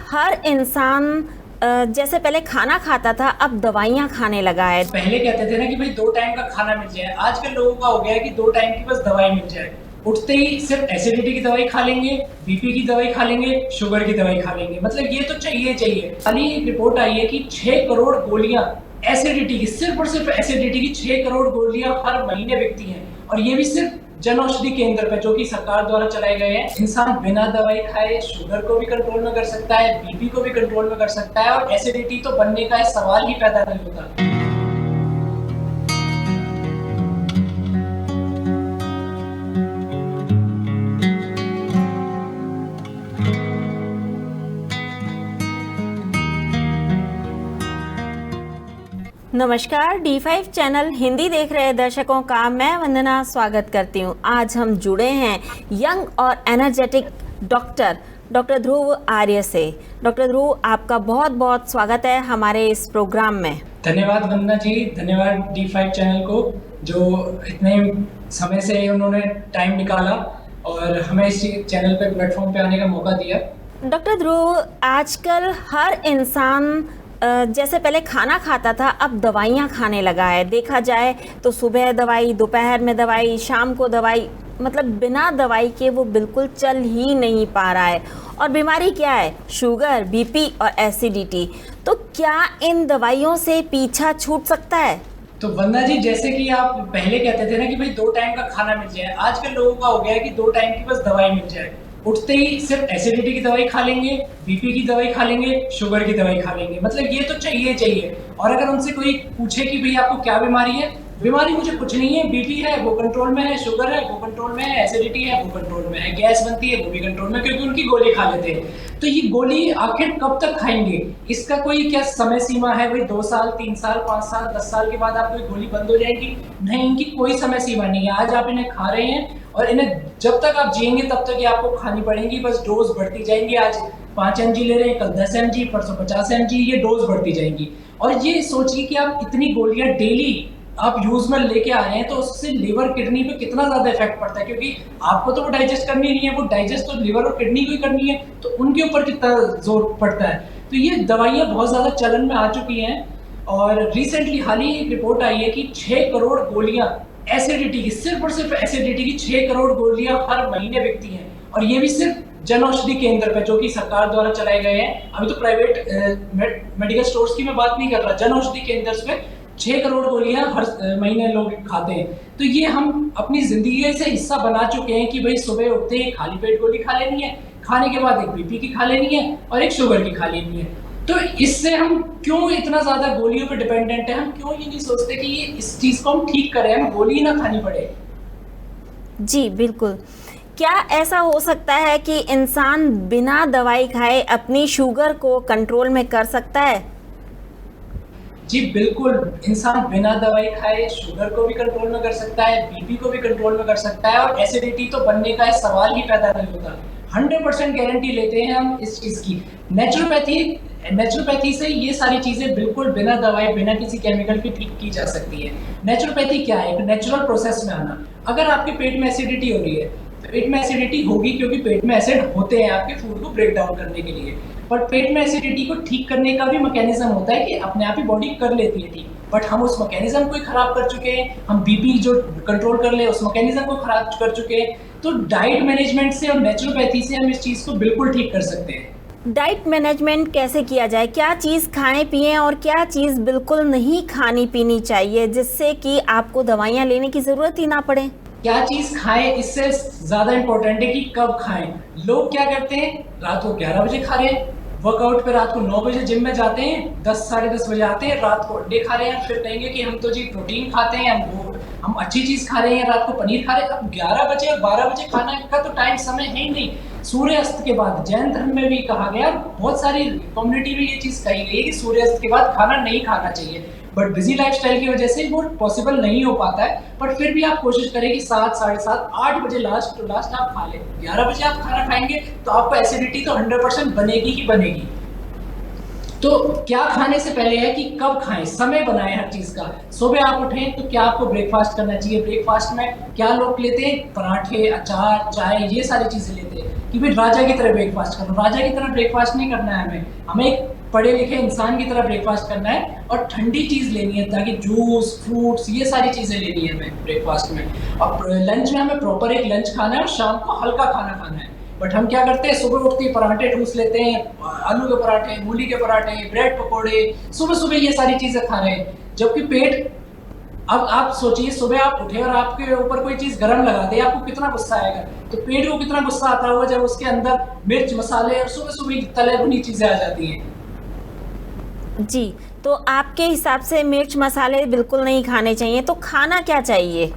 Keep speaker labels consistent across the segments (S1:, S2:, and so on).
S1: हर इंसान जैसे पहले खाना खाता था अब दवाइयाँ खाने लगा है।
S2: पहले कहते थे ना कि भाई 2 टाइम का खाना मिल जाए, आजकल लोगों का हो गया है कि 2 टाइम की बस दवाई मिल जाए। उठते ही सिर्फ एसिडिटी की दवाई खा लेंगे, बीपी की दवाई खा लेंगे, शुगर की दवाई खा लेंगे, मतलब ये तो चाहिए चाहिए। हाल ही एक रिपोर्ट आई है कि 6 करोड़ गोलियां एसिडिटी की, सिर्फ और सिर्फ एसिडिटी की 6 करोड़ गोलियां हर महीने बिकती हैं, और ये भी सिर्फ जन औषधि केंद्र पे जो कि सरकार द्वारा चलाए गए हैं। इंसान बिना दवाई खाए शुगर को भी कंट्रोल में कर सकता है, बीपी को भी कंट्रोल में कर सकता है, और एसिडिटी तो बनने का सवाल ही पैदा नहीं होता।
S1: नमस्कार, D5 चैनल हिंदी देख रहे दर्शकों का मैं वंदना स्वागत करती हूँ। आज हम जुड़े हैं यंग और एनर्जेटिक डॉक्टर ध्रुव आर्य से। डॉक्टर ध्रुव, आपका बहुत बहुत स्वागत है हमारे इस प्रोग्राम में।
S2: धन्यवाद वंदना जी, धन्यवाद D5 चैनल को जो इतने समय से उन्होंने टाइम निकाला और हमें इस चैनल पे प्लेटफॉर्म पे आने का मौका दिया।
S1: डॉक्टर ध्रुव, आजकल हर इंसान जैसे पहले खाना खाता था अब दवाइयाँ खाने लगा है। देखा जाए तो सुबह दवाई, दोपहर में दवाई, शाम को दवाई, मतलब बिना दवाई के वो बिल्कुल चल ही नहीं पा रहा है। और बीमारी क्या है? शुगर, बीपी और एसिडिटी। तो क्या इन दवाइयों से पीछा छूट सकता है?
S2: तो वंदना जी, जैसे कि आप पहले कहते थे ना कि भाई 2 टाइम का खाना मिल जाए, आजकल लोगों का हो गया है कि 2 टाइम की बस दवाई मिल जाए। उठते ही सिर्फ एसिडिटी की दवाई खा लेंगे, बीपी की दवाई खा लेंगे, शुगर की दवाई खा लेंगे, मतलब ये तो चाहिए चाहिए। और अगर उनसे कोई पूछे कि भाई आपको क्या बीमारी है, बीमारी मुझे कुछ नहीं है, बीपी है वो कंट्रोल में है, शुगर है वो कंट्रोल में है, एसिडिटी है वो कंट्रोल में है, गैस बनती है वो भी कंट्रोल में, क्योंकि उनकी गोली खा लेते हैं। तो ये गोली आखिर कब तक खाएंगे? इसका कोई क्या समय सीमा है? भाई 2 साल, 3 साल, 5 साल, 10 साल के बाद आपको गोली बंद हो जाएगी? नहीं, इनकी कोई समय सीमा नहीं है। आज आप इन्हें खा रहे हैं और इन्हें जब तक आप जिएंगे तब तक ये आपको खानी पड़ेंगी, बस डोज बढ़ती जाएंगी। आज 5 mg ले रहे हैं, कल 10 mg, परसों 50 mg, ये डोज बढ़ती जाएंगी। और ये सोचिए कि आप इतनी गोलियां डेली आप यूज में लेके आ रहे हैं, तो उससे लिवर किडनी पे कितना ज्यादा इफेक्ट पड़ता है, क्योंकि आपको तो वो डाइजेस्ट करनी नहीं है, वो डाइजेस्ट तो लिवर और किडनी को ही करनी है, तो उनके ऊपर कितना जोर पड़ता है। तो ये दवाइयां बहुत ज्यादा चलन में आ चुकी हैं। और रिसेंटली हाल ही एक रिपोर्ट आई है कि 6 करोड़ गोलियां एसिडिटी की, सिर्फ और सिर्फ एसिडिटी की 6 करोड़ गोलियां हर महीने बिकती हैं, और ये भी सिर्फ जन औषधि केंद्र पे जो कि सरकार द्वारा चलाए गए हैं। अभी तो प्राइवेट मेडिकल स्टोर्स की मैं बात नहीं कर रहा, जन औषधि केंद्र पे 6 करोड़ गोलियां हर महीने लोग खाते हैं। तो ये हम अपनी जिंदगी से हिस्सा बना चुके हैं कि भाई सुबह उठते ही खाली पेट गोली खा लेनी है, खाने के बाद एक बीपी की खा लेनी है और एक शुगर की खा लेनी है। तो इससे हम क्यों इतना ज्यादा गोलियों पे डिपेंडेंट है? हम क्यों ये नहीं सोचते कि ये इस चीज को हम ठीक करें, हम गोली ना खानी पड़े?
S1: जी बिल्कुल। क्या ऐसा हो सकता है कि इंसान बिना दवाई खाए अपनी शुगर को कंट्रोल में कर सकता है?
S2: जी बिल्कुल, इंसान बिना दवाई खाए शुगर को भी कंट्रोल में कर सकता है, बीपी को भी कंट्रोल में कर सकता है, और एसिडिटी तो बनने का सवाल ही पैदा नहीं होता। 100% गारंटी लेते हैं हम इस चीज की। नेचुरोपैथी से ये सारी चीजें बिल्कुल बिना दवाई, बिना किसी केमिकल के ठीक की जा सकती है। नेचुरोपैथी क्या है? एक नेचुरल प्रोसेस में आना। अगर आपके पेट में एसिडिटी हो रही है, तो पेट में एसिडिटी होगी क्योंकि पेट में एसिड होते हैं आपके फूड को ब्रेक डाउन करने के लिए। बट पेट में एसिडिटी को ठीक करने का भी मैकेनिज्म होता है कि अपने आप ही बॉडी कर लेती है ठीक, बट हम उस मैकेनिज्म को ही खराब कर चुके हैं। हम बीपी जो कंट्रोल कर ले उस मैकेनिज्म को खराब कर चुके हैं। तो डाइट मैनेजमेंट से और नेचुरोपैथी से हम इस चीज को बिल्कुल ठीक कर सकते हैं।
S1: डाइट मैनेजमेंट कैसे किया जाए? क्या चीज़ खाएं पिएं और क्या चीज़ बिल्कुल नहीं खानी पीनी चाहिए जिससे कि आपको दवाइयाँ लेने की ज़रूरत ही ना पड़े?
S2: क्या चीज खाएं इससे ज्यादा इंपॉर्टेंट है कि कब खाएं। लोग क्या करते हैं, रात को 11 बजे खा रहे हैं, वर्कआउट पे रात को 9 बजे जिम में जाते हैं, 10 साढ़े 10 बजे आते हैं, रात को अंडे खा रहे हैं, फिर कहेंगे कि हम तो जी प्रोटीन खाते हैं, हम अच्छी चीज खा रहे हैं, रात को पनीर खा रहे हैं। अब 11 बजे और 12 बजे खाना का तो टाइम समय है ही नहीं। सूर्यास्त के बाद, जैन धर्म में भी कहा गया, बहुत सारी कम्युनिटी में ये चीज कही गई है कि सूर्यास्त के बाद खाना नहीं खाना चाहिए। बट बिजी लाइफस्टाइल की वजह से वो पॉसिबल नहीं हो पाता है। पर फिर भी आप कोशिश करें कि 7, साढ़े 7, 8 बजे लास्ट आप खा लें। 11 बजे आप खाना खाएंगे तो आपको एसिडिटी तो 100% बनेगी ही बनेगी। तो क्या खाने से पहले है कि कब खाएं, समय बनाएं हर चीज का। सुबह आप उठें तो क्या आपको ब्रेकफास्ट करना चाहिए, ब्रेकफास्ट में क्या लोग लेते हैं, पराठे, अचार, चाय, ये सारी चीजें लेते हैं कि भाई राजा की तरह ब्रेकफास्ट करो। राजा की तरह ब्रेकफास्ट नहीं करना है हमें एक पढ़े लिखे इंसान की तरह ब्रेकफास्ट करना है और ठंडी चीज लेनी है, ताकि जूस, फ्रूट्स, ये सारी चीजें लेनी है हमें ब्रेकफास्ट में। और लंच में हमें प्रॉपर एक लंच खाना है और शाम को हल्का खाना खाना है। बट हम क्या करते हैं, सुबह उठते ही पराठे ठूस लेते हैं, आलू के पराठे, मूली के पराठे, ब्रेड पकोड़े, सुबह सुबह ये सारी चीजें खा रहे हैं, जबकि पेट। अब आप सोचिए, सुबह आप उठे और आपके ऊपर कोई चीज गर्म लगा दे, आपको कितना गुस्सा आएगा। तो पेट को कितना गुस्सा आता होगा जब उसके अंदर मिर्च, मसाले और सुबह सुबह तले भुनी चीजें आ जाती हैं।
S1: जी, तो आपके हिसाब से मिर्च मसाले बिल्कुल नहीं खाने चाहिए, तो खाना क्या चाहिए?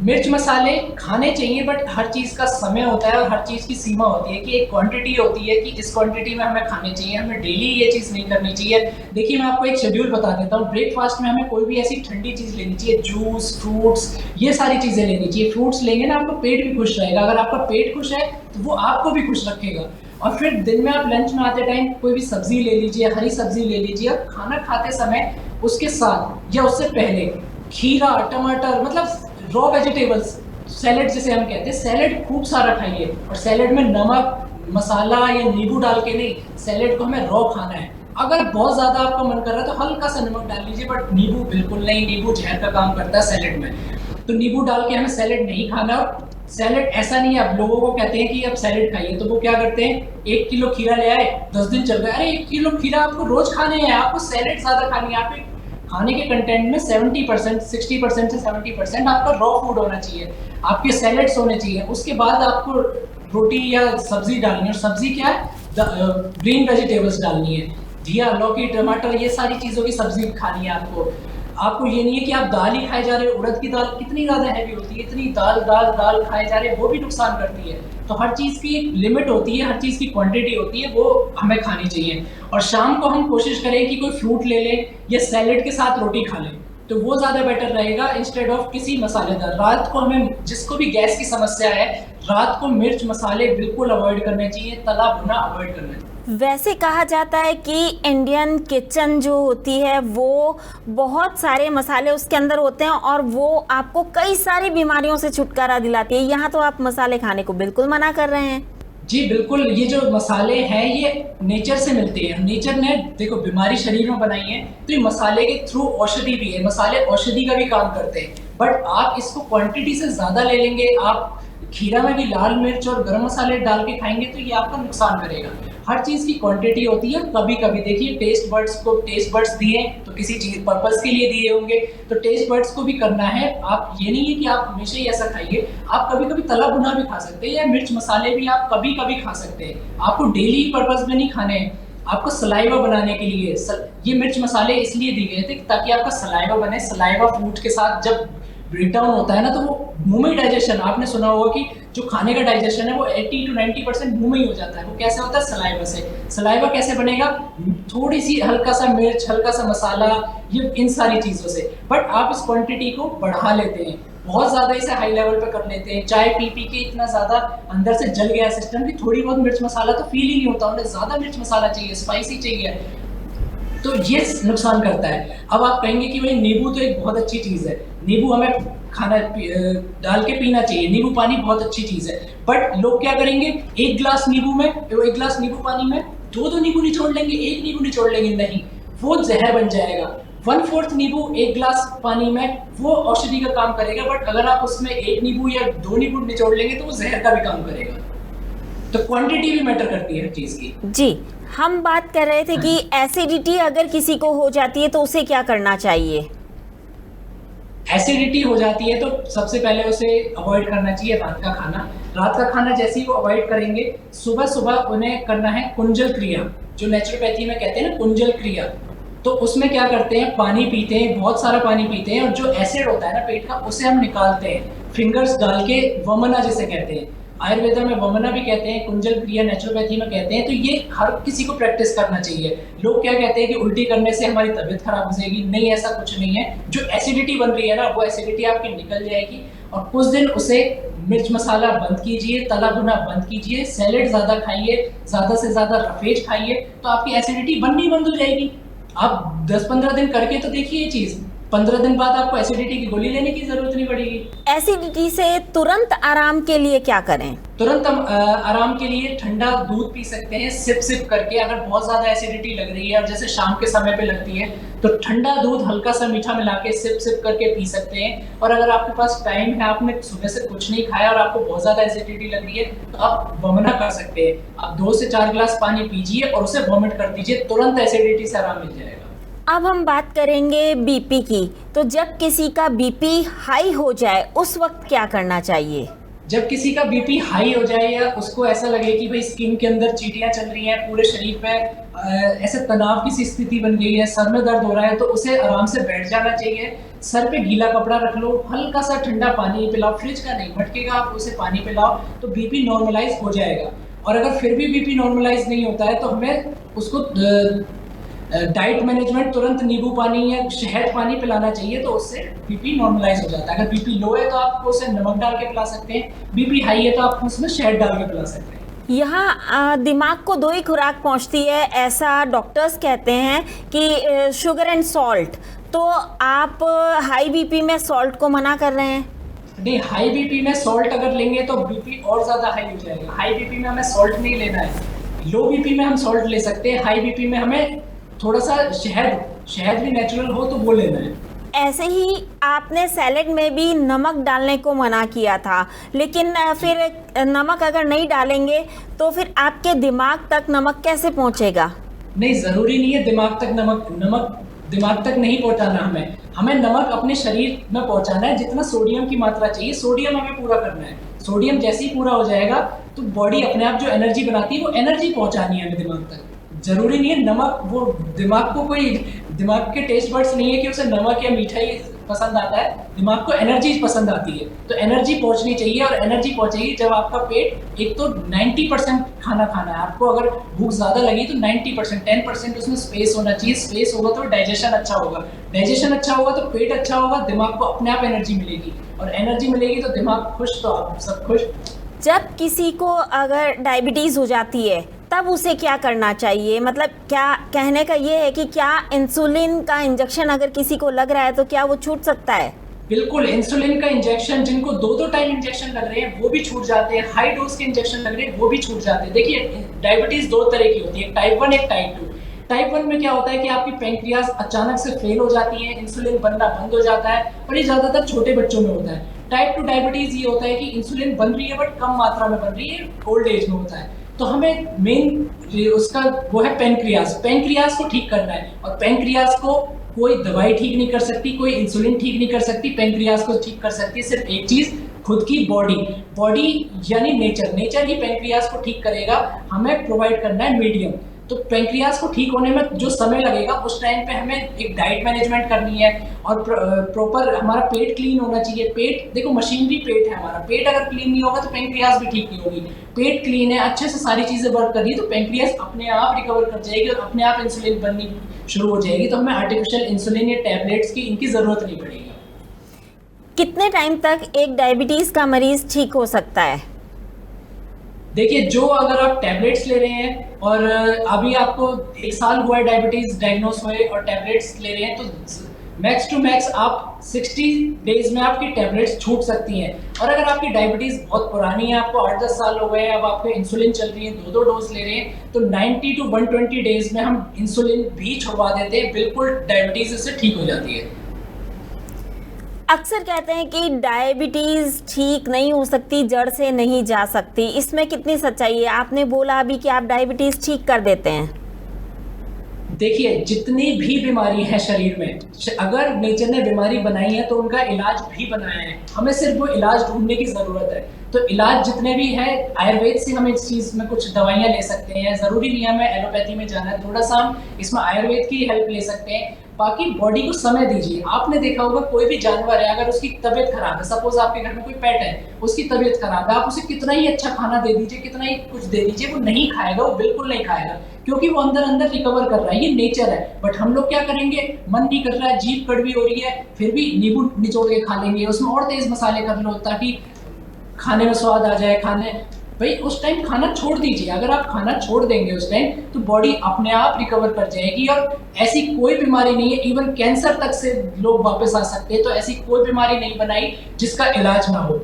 S2: मिर्च मसाले खाने चाहिए, बट हर चीज़ का समय होता है और हर चीज़ की सीमा होती है कि एक क्वांटिटी होती है कि इस क्वांटिटी में हमें खाने चाहिए, हमें डेली ये चीज़ नहीं करनी चाहिए। देखिए, मैं आपको एक शेड्यूल बता देता हूँ। ब्रेकफास्ट में हमें कोई भी ऐसी ठंडी चीज़ लेनी चाहिए, जूस, फ्रूट्स, ये सारी चीज़ें लेनी चाहिए। फ्रूट्स लेंगे ना, आपका पेट भी खुश रहेगा। अगर आपका पेट खुश है तो वो आपको भी खुश रखेगा। और फिर दिन में आप लंच में आते टाइम कोई भी सब्जी ले लीजिए, हरी सब्जी ले लीजिए, और खाना खाते समय उसके साथ या उससे पहले खीरा, टमाटर, मतलब रॉ वेजिटेबल्स, सैलेड जिसे हम कहते हैं, सैलेड खूब सारा खाइए। और सैलेड में नमक, मसाला या नींबू डाल के नहीं, सैलेड को हमें रॉ खाना है। अगर बहुत ज़्यादा आपका मन कर रहा है तो हल्का सा नमक डाल लीजिए, बट नींबू बिल्कुल नहीं, नींबू जहर का काम करता है सैलेड में। तो नींबू डाल के हमें सैलेड नहीं खाना। सैलेड ऐसा नहीं है, अब लोगों को कहते हैं कि अब सैलेड खाइए, तो वो क्या करते हैं, 1 किलो खीरा ले आए, 10 दिन चल रहा है। अरे 1 किलो खीरा आपको रोज खाने हैं, आपको सैलेड ज़्यादा खानी है। आप खाने के कंटेंट में 70%, 60% से 70% आपका रॉ फूड होना चाहिए, आपके सैलेड्स होने चाहिए। उसके बाद आपको रोटी या सब्जी डालनी है। और सब्जी क्या है, ग्रीन वेजिटेबल्स डालनी है, घिया, लौकी, टमाटर, ये सारी चीज़ों की सब्जी खानी है आपको। आपको ये नहीं है कि आप दाल ही खाए जा रहे हो। उड़द की दाल कितनी ज़्यादा हैवी होती है, इतनी दाल दाल दाल खाए जा रहे हैं, वो भी नुकसान करती है। तो हर चीज़ की एक लिमिट होती है, हर चीज़ की क्वांटिटी होती है, वो हमें खानी चाहिए। और शाम को हम कोशिश करें कि कोई फ्रूट ले लें या सैलेड के साथ रोटी खा लें, तो वो ज़्यादा बेटर रहेगा इंस्टेड ऑफ किसी मसालेदार। रात को हमें, जिसको भी गैस की समस्या है, रात को मिर्च मसाले बिल्कुल अवॉइड करने चाहिए, तला भुना अवॉइड करना चाहिए।
S1: वैसे कहा जाता है कि इंडियन किचन जो होती है वो बहुत सारे मसाले उसके अंदर होते हैं और वो आपको कई सारी बीमारियों से छुटकारा दिलाती है। यहाँ तो आप मसाले खाने को बिल्कुल मना कर रहे हैं।
S2: जी बिल्कुल, ये जो मसाले हैं ये नेचर से मिलते हैं। नेचर ने देखो बीमारी शरीर में बनाई है, तो ये मसाले के थ्रू औषधि भी है, मसाले औषधि का भी काम करते हैं। बट आप इसको क्वांटिटी से ज़्यादा ले लेंगे, आप खीरा में भी लाल मिर्च और गरम मसाले डाल के खाएंगे तो ये आपका नुकसान करेगा। हर चीज़ की क्वांटिटी होती है। कभी कभी देखिए, टेस्ट बर्ड्स दिए तो किसी चीज़ पर्पस के लिए दिए होंगे, तो टेस्ट बर्ड्स को भी करना है। आप ये नहीं है कि आप हमेशा ही ऐसा खाइए, आप कभी कभी तला भुना भी खा सकते हैं, या मिर्च मसाले भी आप कभी कभी खा सकते हैं। आपको डेली पर्पस में नहीं खाने हैं, आपको सलाइवा बनाने के लिए ये मिर्च मसाले इसलिए दिए गए थे ताकि आपका सलाइवा बने। सलाइवा फूड के साथ जब ब्रेक डाउन होता है ना, तो वो मुंह में डाइजेशन, आपने सुना होगा कि जो खाने का डाइजेशन है वो 80 to 90% मुंह में ही हो जाता है। वो कैसे होता है, सलाइवा से। सलाइवा कैसे बनेगा, थोड़ी सी हल्का सा मिर्च, हल्का सा मसाला, ये इन सारी चीज़ों से। बट आप इस क्वांटिटी को बढ़ा लेते हैं, बहुत ज़्यादा इसे हाई लेवल पे कर लेते हैं। चाय पी पी के इतना ज़्यादा अंदर से जल गया सिस्टम कि थोड़ी बहुत मिर्च मसाला तो फील ही नहीं होता, उन्हें ज़्यादा मिर्च मसाला चाहिए, स्पाइसी चाहिए, तो ये नुकसान करता है। अब आप कहेंगे कि भाई नींबू तो एक बहुत अच्छी चीज़ है, नींबू हमें खाना डाल के पीना चाहिए, नींबू पानी बहुत अच्छी चीज़ है। बट लोग क्या करेंगे, एक गिलास नींबू पानी में दो नींबू निचोड़ लेंगे, एक नींबू निचोड़ लेंगे, नहीं, वो जहर बन जाएगा। 1/4 नींबू एक गिलास पानी में, वो औषधि का काम करेगा। बट अगर आप उसमें 1 नींबू या 2 नींबू निचोड़ लेंगे तो वो जहर का भी काम करेगा। तो क्वांटिटी भी मैटर करती है हर चीज़ की।
S1: जी, हम बात कर रहे थे कि एसिडिटी अगर किसी को हो जाती है तो उसे क्या करना चाहिए।
S2: एसिडिटी हो जाती है तो सबसे पहले उसे अवॉइड करना चाहिए रात का खाना। रात का खाना जैसे ही वो अवॉइड करेंगे, सुबह सुबह उन्हें करना है कुंजल क्रिया, जो नेचुरोपैथी में कहते हैं ना कुंजल क्रिया। तो उसमें क्या करते हैं, पानी पीते हैं, बहुत सारा पानी पीते हैं, और जो एसिड होता है ना पेट का, उसे हम निकालते हैं फिंगर्स डाल के, वमना जिसे कहते हैं। आयुर्वेदा में वमना भी कहते हैं, कुंजल क्रिया नेचुरोपैथी में कहते हैं। तो ये हर किसी को प्रैक्टिस करना चाहिए। लोग क्या कहते हैं कि उल्टी करने से हमारी तबीयत खराब हो जाएगी, नहीं, ऐसा कुछ नहीं है। जो एसिडिटी बन रही है ना, वो एसिडिटी आपकी निकल जाएगी और कुछ दिन उसे मिर्च मसाला बंद कीजिए, तला भुना बंद कीजिए, सैलेड ज़्यादा खाइए, ज़्यादा से ज़्यादा रफेज खाइए, तो आपकी एसिडिटी बननी बंद हो जाएगी। आप 10-15 दिन करके तो देखिए ये चीज़, 15 दिन बाद आपको एसिडिटी की गोली लेने की जरूरत नहीं पड़ेगी।
S1: एसिडिटी से तुरंत आराम के लिए क्या करें?
S2: तुरंत हम आराम के लिए ठंडा दूध पी सकते हैं सिप सिप करके। अगर बहुत ज़्यादा एसिडिटी लग रही है और जैसे शाम के समय पे लगती है तो ठंडा दूध हल्का सा मीठा मिला के सिप सिप करके पी सकते हैं। और अगर आपके पास टाइम है, आपने सुबह से कुछ नहीं खाया और आपको बहुत ज़्यादा एसिडिटी लग रही है तो आप वमना कर सकते हैं। आप 2 से 4 गिलास पानी पीजिए और उसे वॉमिट कर दीजिए, तुरंत एसिडिटी से आराम मिल जाएगा।
S1: अब हम बात करेंगे बीपी की। तो जब किसी का बीपी हाई हो जाए उस वक्त क्या करना चाहिए?
S2: जब किसी का बीपी हाई हो जाए या उसको ऐसा लगे कि भाई स्किन के अंदर चींटियां चल रही हैं, पूरे शरीर पे ऐसे तनाव की सी स्थिति बन गई है, सर में दर्द हो रहा है, तो उसे आराम से बैठ जाना चाहिए। सर पे गीला कपड़ा रख लो, हल्का सा ठंडा पानी पिलाओ, फ्रिज का नहीं भटकेगा, आप उसे पानी पिलाओ तो बीपी नॉर्मलाइज हो जाएगा। और अगर फिर भी बीपी नॉर्मलाइज नहीं होता है तो हमें उसको डाइट मैनेजमेंट, तुरंत नींबू पानी या शहद पानी पिलाना चाहिए, तो उससे बीपी नॉर्मलाइज हो जाता है। अगर बीपी लो है तो आप उसे नमक डाल के पिला सकते हैं, बीपी हाई है तो आप उसमें शहद डाल के पिला सकते हैं।
S1: यहाँ दिमाग को 2 ही खुराक पहुँचती है, ऐसा डॉक्टर्स कहते हैं कि शुगर एंड सॉल्ट। तो आप हाई बीपी में सॉल्ट को मना कर रहे हैं?
S2: नहीं, हाई बीपी में सॉल्ट अगर लेंगे तो बीपी और ज़्यादा हाई हो जाएगा। हाई बीपी में हमें सॉल्ट नहीं लेना है। लो बीपी में हम सॉल्ट ले सकते हैं, हाई बीपी में हमें थोड़ा सा शहद भी नेचुरल हो तो वो लेना है।
S1: ऐसे ही आपने सैलेड में भी नमक डालने को मना किया था, लेकिन फिर नमक अगर नहीं डालेंगे तो फिर आपके दिमाग तक नमक कैसे पहुंचेगा?
S2: नहीं, ज़रूरी नहीं है दिमाग तक नमक दिमाग तक नहीं पहुंचाना। हमें नमक अपने शरीर में पहुंचाना है। जितना सोडियम की मात्रा चाहिए, सोडियम हमें पूरा करना है। सोडियम जैसे ही पूरा हो जाएगा तो बॉडी अपने आप जो एनर्जी बनाती है वो एनर्जी पहुंचानी है हमें दिमाग तक। जरूरी नहीं है नमक, वो दिमाग के टेस्ट बर्ड्स नहीं है कि उसे नमक या मिठाई पसंद आता है, दिमाग को एनर्जी पसंद आती है। तो एनर्जी पहुंचनी चाहिए, और एनर्जी पहुंचेगी जब आपका पेट, एक तो 90% खाना खाना है आपको। अगर भूख ज़्यादा लगी तो 90%, 10% उसमें स्पेस होना चाहिए। स्पेस होगा तो डाइजेशन अच्छा होगा, डाइजेशन अच्छा होगा तो पेट अच्छा होगा, दिमाग को अपने आप एनर्जी मिलेगी, और एनर्जी मिलेगी तो दिमाग खुश तो आप सब खुश।
S1: जब किसी को अगर डायबिटीज़ हो जाती है तब उसे क्या करना चाहिए? मतलब क्या कहने का ये है कि क्या इंसुलिन का इंजेक्शन अगर किसी को लग रहा है तो क्या वो छूट सकता है?
S2: बिल्कुल, इंसुलिन का इंजेक्शन जिनको 2-2 टाइम इंजेक्शन लग रहे हैं वो भी छूट जाते हैं। हाई डोज के इंजेक्शन लग रहे हैं वो भी छूट जाते हैं। देखिए, डायबिटीज 2 तरह की होती है, टाइप 1 एक टाइप 2। टाइप 1 में क्या होता है कि आपकी पैंक्रियाज अचानक से फेल हो जाती है, इंसुलिन बनना बंद हो जाता है, और ये ज़्यादातर छोटे बच्चों में होता है। टाइप 2 डायबिटीज ये होता है कि इंसुलिन बन रही है बट कम मात्रा में बन रही है, ओल्ड एज में होता है। तो हमें मेन उसका वो है पैंक्रियाज को ठीक करना है, और पैंक्रियाज को कोई दवाई ठीक नहीं कर सकती, कोई इंसुलिन ठीक नहीं कर सकती। पैंक्रियाज को ठीक कर सकती है सिर्फ एक चीज, खुद की बॉडी यानी नेचर ही पैंक्रियाज को ठीक करेगा। हमें प्रोवाइड करना है मीडियम। तो पैंक्रियाज को ठीक होने में जो समय लगेगा उस टाइम पे हमें एक डाइट मैनेजमेंट करनी है, और प्रॉपर हमारा पेट क्लीन होना चाहिए। पेट, देखो मशीनरी पेट है हमारा, पेट अगर क्लीन नहीं होगा तो पैंक्रियाज भी ठीक नहीं होगी। पेट क्लीन है, अच्छे से सारी चीज़ें वर्क कर रही है तो पैंक्रियाज अपने आप रिकवर कर जाएगी और अपने आप इंसुलिन बननी शुरू हो जाएगी। तो हमें आर्टिफिशियल इंसुलिन या टैबलेट्स की इनकी ज़रूरत नहीं पड़ेगी।
S1: कितने टाइम तक एक डायबिटीज़ का मरीज़ ठीक हो सकता है?
S2: देखिए, जो अगर आप टैबलेट्स ले रहे हैं और अभी आपको 1 साल हुआ है डायबिटीज डायग्नोस हुए और टैबलेट्स ले रहे हैं, तो मैक्स टू मैक्स आप 60 डेज में आपकी टैबलेट्स छूट सकती हैं। और अगर आपकी डायबिटीज बहुत पुरानी है, आपको 8-10 साल हो गए, अब आपको इंसुलिन चल रही है, 2-2 डोज ले रहे हैं, तो 90 to 120 डेज में हम इंसुलिन भी छुड़वा देते हैं। बिल्कुल डायबिटीज इससे ठीक हो जाती है।
S1: अक्सर कहते हैं कि डायबिटीज़ ठीक नहीं हो सकती, जड़ से नहीं जा सकती, इसमें कितनी सच्चाई है? आपने बोला अभी कि आप डायबिटीज़ ठीक कर देते हैं।
S2: देखिए, जितनी भी बीमारी है शरीर में, अगर नेचर ने बीमारी बनाई है तो उनका इलाज भी बनाया है, हमें सिर्फ वो इलाज ढूंढने की ज़रूरत है। तो इलाज जितने भी है आयुर्वेद से हम इस चीज़ में कुछ दवाइयाँ ले सकते हैं, ज़रूरी नहीं है हमें एलोपैथी में जाना है, थोड़ा सा हम इसमें आयुर्वेद की हेल्प ले सकते हैं। बाकी बॉडी को समय दीजिए। आपने देखा होगा कोई भी जानवर है, अगर उसकी तबीयत खराब है, सपोज आपके घर में कोई पेट है, उसकी तबीयत खराब है, आप उसे कितना ही अच्छा खाना दे दीजिए, कितना ही कुछ दे दीजिए, वो नहीं खाएगा, वो बिल्कुल नहीं खाएगा, क्योंकि वो अंदर अंदर रिकवर कर रहा है, ये नेचर है। बट हम लोग क्या करेंगे, मन नहीं कर रहा है, जीभ कड़वी हो रही है, फिर भी नींबू निचोड़ के खा लेंगे, उसमें और तेज मसाले कर लो ताकि खाने में स्वाद आ जाए। भाई उस टाइम खाना छोड़ दीजिए। अगर आप खाना छोड़ देंगे उस टाइम, तो बॉडी अपने आप रिकवर कर जाएगी और ऐसी कोई बीमारी नहीं है, इवन कैंसर तक से लोग वापस आ सकते हैं। तो ऐसी कोई बीमारी नहीं बनाई जिसका इलाज ना हो।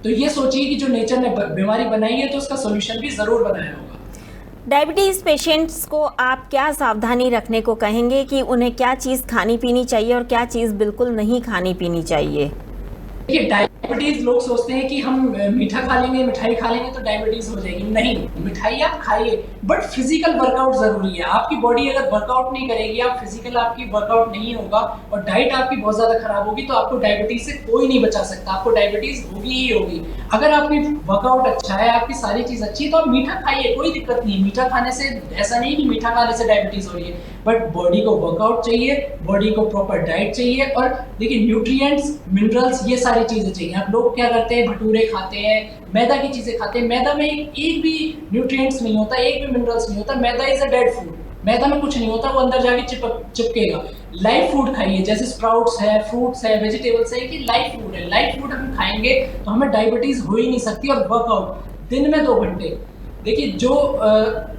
S2: तो ये सोचिए कि जो नेचर ने बीमारी बनाई है तो उसका सोल्यूशन भी जरूर बनाया होगा।
S1: डायबिटीज़ पेशेंट्स को आप क्या सावधानी रखने को कहेंगे कि उन्हें क्या चीज़ खानी पीनी चाहिए और क्या चीज़ बिल्कुल नहीं खानी पीनी चाहिए?
S2: देखिए, डायबिटीज लोग सोचते हैं कि हम मीठा खा लेंगे, मिठाई खा लेंगे तो डायबिटीज हो जाएगी। नहीं, मिठाई आप खाइए, बट फिजिकल वर्कआउट जरूरी है। आपकी बॉडी अगर वर्कआउट नहीं करेगी, आप फिजिकल आपकी वर्कआउट नहीं होगा और डाइट आपकी बहुत ज्यादा खराब होगी, तो आपको डायबिटीज से कोई नहीं बचा सकता, आपको डायबिटीज होगी ही होगी। अगर आपकी वर्कआउट अच्छा है, आपकी सारी चीज अच्छी है, तो आप मीठा खाइए, कोई दिक्कत नहीं। मीठा खाने से ऐसा नहीं कि मीठा खाने से डायबिटीज हो रही है, बट बॉडी को वर्कआउट चाहिए, बॉडी को प्रॉपर डाइट चाहिए। और देखिए, न्यूट्रिएंट्स, मिनरल्स, ये सारी चीजें चाहिए। आप लोग क्या करते हैं, भटूरे खाते हैं, मैदा की चीजें खाते हैं। मैदा में एक भी न्यूट्रिएंट्स नहीं होता, एक भी मिनरल्स नहीं होता। मैदा इज अ डेड फूड, मैदा में कुछ नहीं होता, वो अंदर जाके चिपकेगा। लाइव फूड खाइए, जैसे स्प्राउट्स है, फ्रूट्स है, वेजिटेबल्स है, कि लाइव फूड है। लाइव फूड हम खाएंगे तो हमें डायबिटीज हो ही नहीं सकती। और वर्कआउट दिन में 2 घंटे। देखिए, जो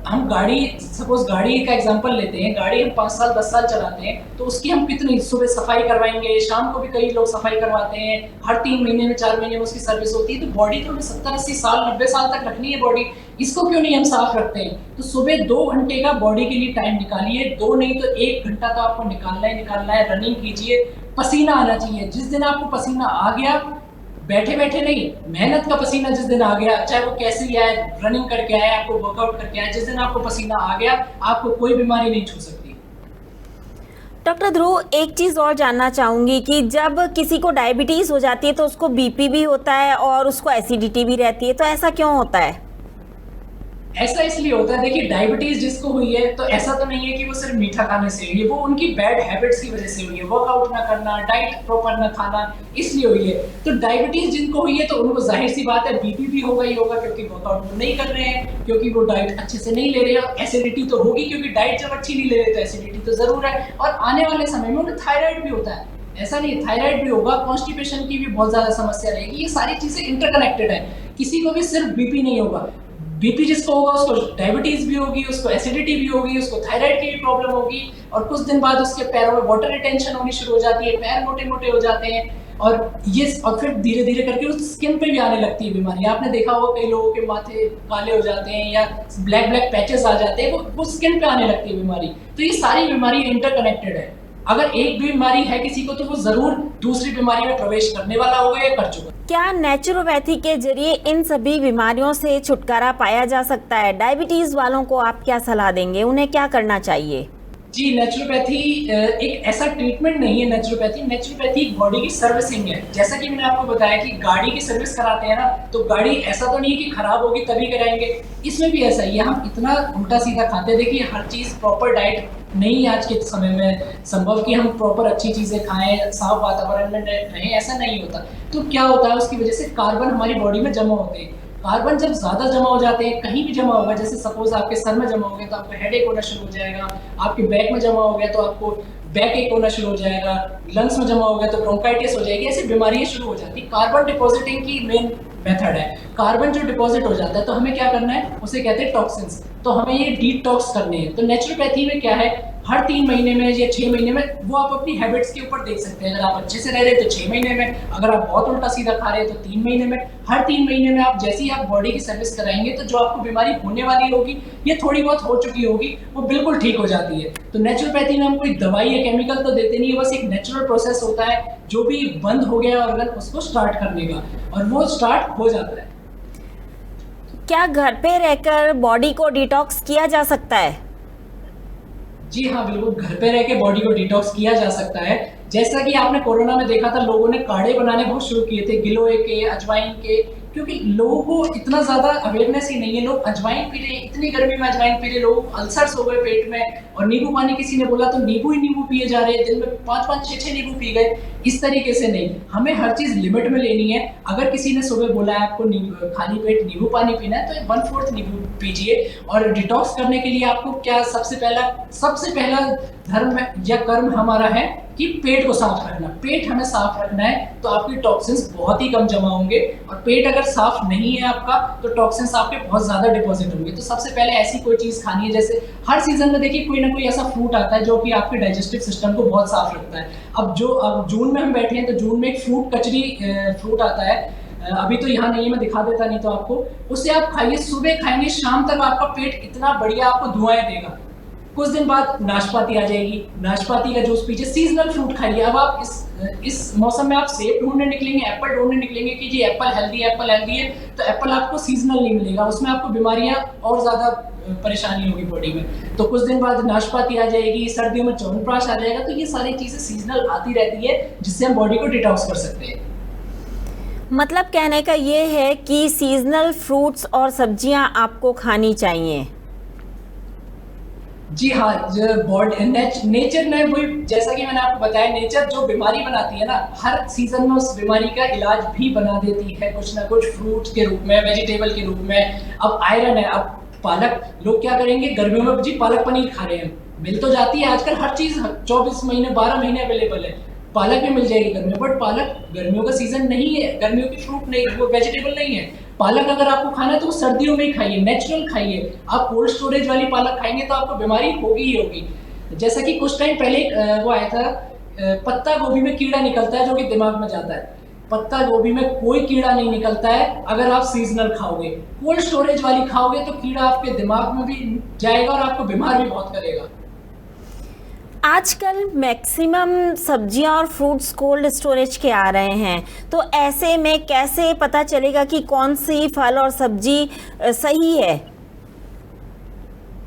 S2: हम गाड़ी, सपोज गाड़ी का एग्जांपल लेते हैं, गाड़ी हम 5 साल 10 साल चलाते हैं, तो उसकी हम कितनी सुबह सफाई करवाएंगे, शाम को भी कई लोग सफाई करवाते हैं, हर 3 महीने में 4 महीने में उसकी सर्विस होती है। तो बॉडी तो हमें 70-80 साल 90 साल तक रखनी है बॉडी, इसको क्यों नहीं हम साफ रखते हैं? तो सुबह 2 घंटे का बॉडी के लिए टाइम निकालिए, 2 नहीं तो 1 घंटा तो आपको निकालना है। रनिंग कीजिए, पसीना आना चाहिए। जिस दिन आपको पसीना आ गया, बैठे बैठे नहीं, मेहनत का पसीना जिस दिन आ गया, चाहे वो कैसे ही आए, रनिंग करके आए, आपको वर्कआउट करके आए, जिस दिन आपको पसीना आ गया, आपको कोई बीमारी नहीं छू सकती।
S1: डॉक्टर ध्रुव, एक चीज़ और जानना चाहूँगी कि जब किसी को डायबिटीज़ हो जाती है तो उसको बीपी भी होता है और उसको एसिडिटी भी रहती है, तो ऐसा क्यों होता है?
S2: ऐसा इसलिए होता है, देखिए, डायबिटीज जिसको हुई है तो ऐसा तो नहीं है कि वो सिर्फ मीठा खाने से हुई है, वो उनकी बैड हैबिट्स की वजह से हुई है। वर्कआउट ना करना, डाइट प्रॉपर ना खाना, इसलिए हुई है। तो डायबिटीज जिनको हुई है तो उनको जाहिर सी बात है बीपी भी होगा ही होगा, क्योंकि वर्कआउट वो नहीं कर रहे हैं, क्योंकि वो डाइट अच्छे से नहीं ले रहे हैं। और एसिडिटी तो होगी, क्योंकि डाइट जब अच्छी नहीं ले रहे तो एसिडिटी तो जरूर है। और आने वाले समय में उन्हें थायराइड भी होता है, ऐसा नहीं, थायराइड भी होगा, कॉन्स्टिपेशन की भी बहुत ज्यादा समस्या रहेगी। ये सारी चीजें इंटरकनेक्टेड है। किसी को भी सिर्फ बीपी नहीं होगा, बीपी जिसको होगा उसको डायबिटीज भी होगी, उसको एसिडिटी भी होगी, उसको थायराइड की भी प्रॉब्लम होगी। और कुछ दिन बाद उसके पैरों में वाटर रिटेंशन होनी शुरू हो जाती है, पैर मोटे मोटे हो जाते हैं, और फिर धीरे धीरे करके उस स्किन पे भी आने लगती है बीमारी। आपने देखा होगा कई लोगों के माथे काले हो जाते हैं या ब्लैक ब्लैक पैचेस आ जाते हैं, वो स्किन पे आने लगती है बीमारी। तो ये सारी बीमारी इंटरकनेक्टेड है। अगर एक बीमारी है किसी को, तो वो जरूर दूसरी बीमारी में प्रवेश करने वाला होगा या कर चुका।
S1: क्या नेचुरोपैथी के जरिए इन सभी बीमारियों से छुटकारा पाया जा सकता है? डायबिटीज वालों को आप क्या सलाह देंगे, उन्हें क्या करना चाहिए?
S2: जी, नेचुरोपैथी एक ऐसा ट्रीटमेंट नहीं है। नेचुरोपैथी बॉडी की सर्विसिंग है। जैसा कि मैंने आपको बताया कि गाड़ी की सर्विस कराते हैं ना, तो गाड़ी ऐसा तो नहीं है कि खराब होगी तभी कराएंगे, इसमें भी ऐसा ही है। हम इतना उल्टा सीधा खाते हैं। देखिए, हर चीज़ प्रॉपर डाइट नहीं आज के समय में संभव कि हम प्रॉपर अच्छी चीज़ें खाएं, साफ वातावरण में रहें, ऐसा नहीं होता। तो क्या होता है, उसकी वजह से कार्बन हमारी बॉडी में जमा होते हैं। कार्बन जब ज़्यादा जमा हो जाते हैं, कहीं भी जमा होगा, जैसे सपोज आपके सर में जमा हो गया तो आपको हेडेक होना शुरू हो जाएगा, आपके बैक में जमा हो गया तो आपको बैक एक होना शुरू हो जाएगा, लंग्स में जमा हो गया तो ब्रोंकाइटिस हो जाएगी, ऐसी बीमारियां शुरू हो जाती है। कार्बन डिपॉजिटिंग की मेन मेथड है। कार्बन जो डिपॉजिट हो जाता है तो हमें क्या करना है, उसे कहते हैं टॉक्सिन्स। तो हमें ये डिटॉक्स करने हैं। तो नेचुरोपैथी में क्या है, हर 3 महीने में या 6 महीने में, वो आप अपनी हैबिट्स के ऊपर देख सकते हैं। अगर आप अच्छे से रह रहे हैं तो 6 महीने में, अगर आप बहुत उल्टा सीधा खा रहे हैं तो 3 महीने में। हर 3 महीने में आप जैसे ही आप बॉडी की सर्विस कराएंगे तो जो आपको बीमारी होने वाली होगी, ये थोड़ी बहुत हो चुकी होगी, वो बिल्कुल ठीक हो जाती है। तो नेचुरोपैथी में हम कोई दवाई या केमिकल तो देते नहीं है, बस एक नेचुरल प्रोसेस होता है। जो भी बंद हो गया ऑर्गन, उसको स्टार्ट करने का, और वो स्टार्ट हो जाता है।
S1: क्या घर पे रहकर बॉडी को डिटॉक्स किया जा सकता है?
S2: जी हाँ, बिल्कुल, घर पे रह के बॉडी को डिटॉक्स किया जा सकता है। जैसा कि आपने कोरोना में देखा था, लोगों ने काढ़े बनाने बहुत शुरू किए थे, गिलोय के, अजवाइन के, क्योंकि लोगों को इतना ज़्यादा अवेयरनेस ही नहीं है। लोग अजवाइन पी रहे हैं, इतनी गर्मी में अजवाइन पी रहे, लोग अल्सर्स हो गए पेट में, और नींबू पानी किसी ने बोला तो नींबू ही नींबू पिए जा रहे हैं, दिन में 5-5, 6-6 नींबू पी गए। इस तरीके से नहीं, हमें हर चीज़ लिमिट में लेनी है। अगर किसी ने सुबह बोला है आपको खाली पेट नींबू पानी पीना है, तो 1/4 नींबू पीजिए। और डिटॉक्स करने के लिए आपको क्या सबसे पहला धर्म या कर्म हमारा है कि पेट को साफ रखना। पेट हमें साफ रखना है तो आपकी टॉक्सिन्स बहुत ही कम जमा होंगे, और पेट अगर साफ नहीं है आपका तो टॉक्सिन्स आपके बहुत ज़्यादा डिपॉजिट होंगे। तो सबसे पहले ऐसी कोई चीज़ खानी है, जैसे हर सीजन में देखिए कोई ना कोई ऐसा फ्रूट आता है जो कि आपके डाइजेस्टिव सिस्टम को बहुत साफ रखता है। अब जून में हम बैठे हैं, तो जून में एक फ्रूट कचरी फ्रूट आता है, अभी तो यहाँ नहीं है, मैं दिखा देता नहीं तो आपको। उसे आप खाइए, सुबह खाएंगे, शाम तक आपका पेट इतना बढ़िया आपको दुआएं देगा। कुछ दिन बाद नाशपाती आ जाएगी, नाशपाती का जूस पीजिए, सीजनल फ्रूट खाइए। अब आप इस मौसम में आप सेब ढूंढने निकलेंगे, एप्पल ढूंढने निकलेंगे कि जी एप्पल हेल्दी है, तो एप्पल आपको सीजनल नहीं मिलेगा, उसमें आपको बीमारियां और ज़्यादा परेशानी होगी बॉडी में। तो कुछ दिन बाद नाशपाती आ जाएगी, सर्दियों में च्यवनप्राश आ जाएगा। तो ये सारी चीज़ें सीजनल आती रहती है, जिससे हम बॉडी को डिटॉक्स कर सकते हैं।
S1: मतलब कहने का ये है कि सीजनल फ्रूट्स और सब्जियां आपको खानी चाहिए।
S2: जी हाँ, नेचर ने वही, जैसा कि मैंने आपको बताया, नेचर जो बीमारी बनाती है ना, हर सीजन में उस बीमारी का इलाज भी बना देती है, कुछ ना कुछ फ्रूट के रूप में, वेजिटेबल के रूप में। अब आयरन है, अब पालक, लोग क्या करेंगे गर्मियों में जी पालक पनीर खा रहे हैं, मिल तो जाती है आजकल हर चीज़ 24 महीने 12 महीने अवेलेबल है, पालक भी मिल जाएगी गर्मियों, बट पालक गर्मियों का सीजन नहीं है, गर्मियों की फ्रूट नहीं, वो वेजिटेबल नहीं है। पालक अगर आपको खाना है तो सर्दियों में ही खाइए, नेचुरल खाइए। आप कोल्ड स्टोरेज वाली पालक खाएंगे तो आपको बीमारी होगी ही होगी। जैसा कि कुछ टाइम पहले वो आया था, पत्ता गोभी में कीड़ा निकलता है जो कि दिमाग में जाता है। पत्ता गोभी में कोई कीड़ा नहीं निकलता है अगर आप सीजनल खाओगे। कोल्ड स्टोरेज वाली खाओगे तो कीड़ा आपके दिमाग में भी जाएगा और आपको बीमार भी बहुत करेगा।
S1: आजकल मैक्सिमम सब्जियां और फ्रूट्स कोल्ड स्टोरेज के आ रहे हैं, तो ऐसे में कैसे पता चलेगा कि कौन सी फल और सब्जी सही है?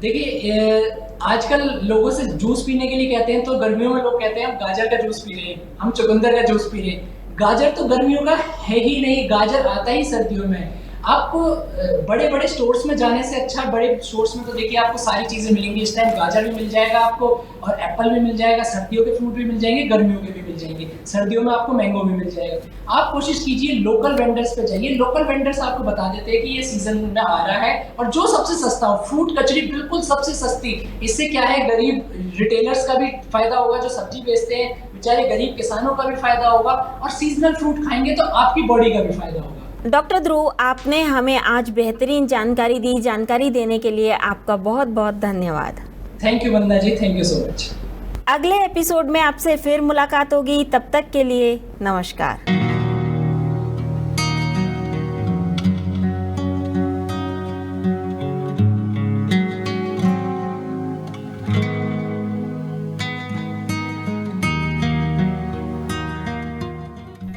S2: देखिए, आजकल लोगों से जूस पीने के लिए कहते हैं, तो गर्मियों में लोग कहते हैं हम गाजर का जूस पी रहे हैं, हम चुकंदर का जूस पी रहे हैं। गाजर तो गर्मियों का है ही नहीं, गाजर आता ही सर्दियों में। आपको बड़े बड़े स्टोर्स में जाने से अच्छा, बड़े स्टोर्स में तो देखिए आपको सारी चीज़ें मिलेंगी। इस टाइम गाजर भी मिल जाएगा आपको, और एप्पल भी मिल जाएगा, सर्दियों के फ्रूट भी मिल जाएंगे, गर्मियों के भी मिल जाएंगे। सर्दियों में आपको मैंगो भी मिल जाएगा। आप कोशिश कीजिए लोकल वेंडर्स पे जाइए, लोकल वेंडर्स आपको बता देते हैं कि ये सीजन में आ रहा है, और जो सबसे सस्ता हो, फ्रूट कचरी बिल्कुल सबसे सस्ती। इससे क्या है, गरीब रिटेलर्स का भी फायदा होगा, जो सब्जी बेचते हैं बेचारे गरीब किसानों का भी फायदा होगा, और सीजनल फ्रूट खाएंगे तो आपकी बॉडी का भी फायदा होगा।
S1: डॉक्टर ध्रुव, आपने हमें आज बेहतरीन जानकारी दी। जानकारी देने के लिए आपका बहुत बहुत धन्यवाद।
S2: Thank you Vandana ji, thank you so much.
S1: अगले एपिसोड में आपसे फिर मुलाकात होगी, तब तक के लिए नमस्कार।